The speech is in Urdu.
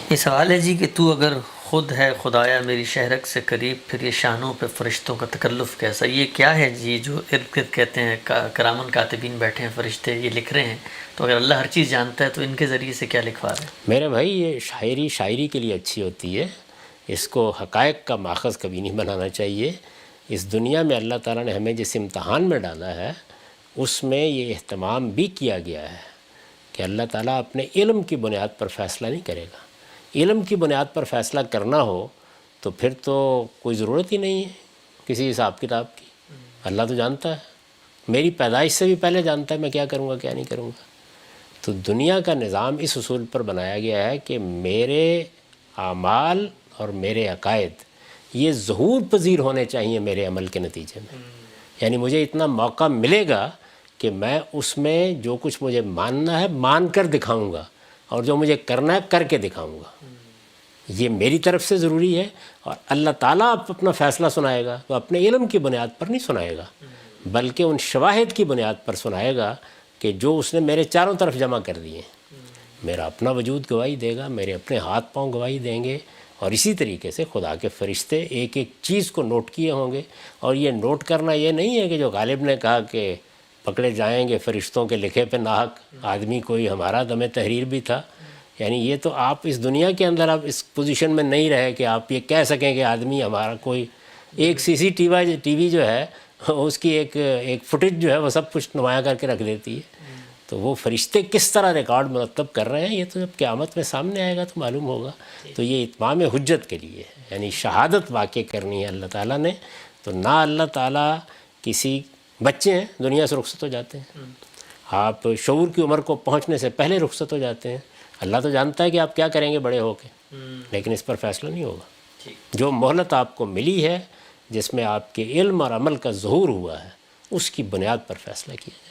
یہ سوال ہے جی کہ تو اگر خود ہے خدایا میری شہرک سے قریب، پھر یہ شانوں پہ فرشتوں کا تکلف کیسا؟ یہ کیا ہے جی جو ارد گرد کہتے ہیں کرامن کاتبین بیٹھے ہیں، فرشتے یہ لکھ رہے ہیں، تو اگر اللہ ہر چیز جانتا ہے تو ان کے ذریعے سے کیا لکھوا رہے ہیں؟ میرے بھائی یہ شاعری کے لیے اچھی ہوتی ہے، اس کو حقائق کا ماخذ کبھی نہیں بنانا چاہیے۔ اس دنیا میں اللہ تعالیٰ نے ہمیں جس امتحان میں ڈالا ہے اس میں یہ اہتمام بھی کیا گیا ہے کہ اللہ تعالیٰ اپنے علم کی بنیاد پر فیصلہ نہیں کرے گا۔ علم کی بنیاد پر فیصلہ کرنا ہو تو پھر تو کوئی ضرورت ہی نہیں ہے کسی حساب کتاب کی۔ اللہ تو جانتا ہے، میری پیدائش سے بھی پہلے جانتا ہے میں کیا کروں گا کیا نہیں کروں گا۔ تو دنیا کا نظام اس اصول پر بنایا گیا ہے کہ میرے اعمال اور میرے عقائد یہ ظہور پذیر ہونے چاہیے میرے عمل کے نتیجے میں، یعنی مجھے اتنا موقع ملے گا کہ میں اس میں جو کچھ مجھے ماننا ہے مان کر دکھاؤں گا، اور جو مجھے کرنا ہے کر کے دکھاؤں گا۔ یہ میری طرف سے ضروری ہے، اور اللہ تعالیٰ اپنا فیصلہ سنائے گا تو اپنے علم کی بنیاد پر نہیں سنائے گا، بلکہ ان شواہد کی بنیاد پر سنائے گا کہ جو اس نے میرے چاروں طرف جمع کر دیے ہیں۔ میرا اپنا وجود گواہی دے گا، میرے اپنے ہاتھ پاؤں گواہی دیں گے، اور اسی طریقے سے خدا کے فرشتے ایک ایک چیز کو نوٹ کیے ہوں گے۔ اور یہ نوٹ کرنا یہ نہیں ہے کہ جو غالب نے کہا کہ پکڑے جائیں گے فرشتوں کے لکھے پہ ناحق آدمی کوئی ہمارا دم تحریر بھی تھا، یعنی یہ تو آپ اس دنیا کے اندر آپ اس پوزیشن میں نہیں رہے کہ آپ یہ کہہ سکیں کہ آدمی ہمارا کوئی ایک سی سی ٹی وی جو ہے اس کی ایک فوٹیج جو ہے وہ سب کچھ نمایاں کر کے رکھ دیتی ہے۔ تو وہ فرشتے کس طرح ریکارڈ مرتب کر رہے ہیں یہ تو جب قیامت میں سامنے آئے گا تو معلوم ہوگا۔ تو یہ اتمام حجت کے لیے ہے، یعنی شہادت واقع کرنی ہے اللہ تعالیٰ نے۔ تو نہ اللہ تعالیٰ کسی بچے ہیں دنیا سے رخصت ہو جاتے ہیں، آپ شعور کی عمر کو پہنچنے سے پہلے رخصت ہو جاتے ہیں۔ اللہ تو جانتا ہے کہ آپ کیا کریں گے بڑے ہو کے، لیکن اس پر فیصلہ نہیں ہوگا۔ جو مہلت آپ کو ملی ہے جس میں آپ کے علم اور عمل کا ظہور ہوا ہے اس کی بنیاد پر فیصلہ کیا جائے۔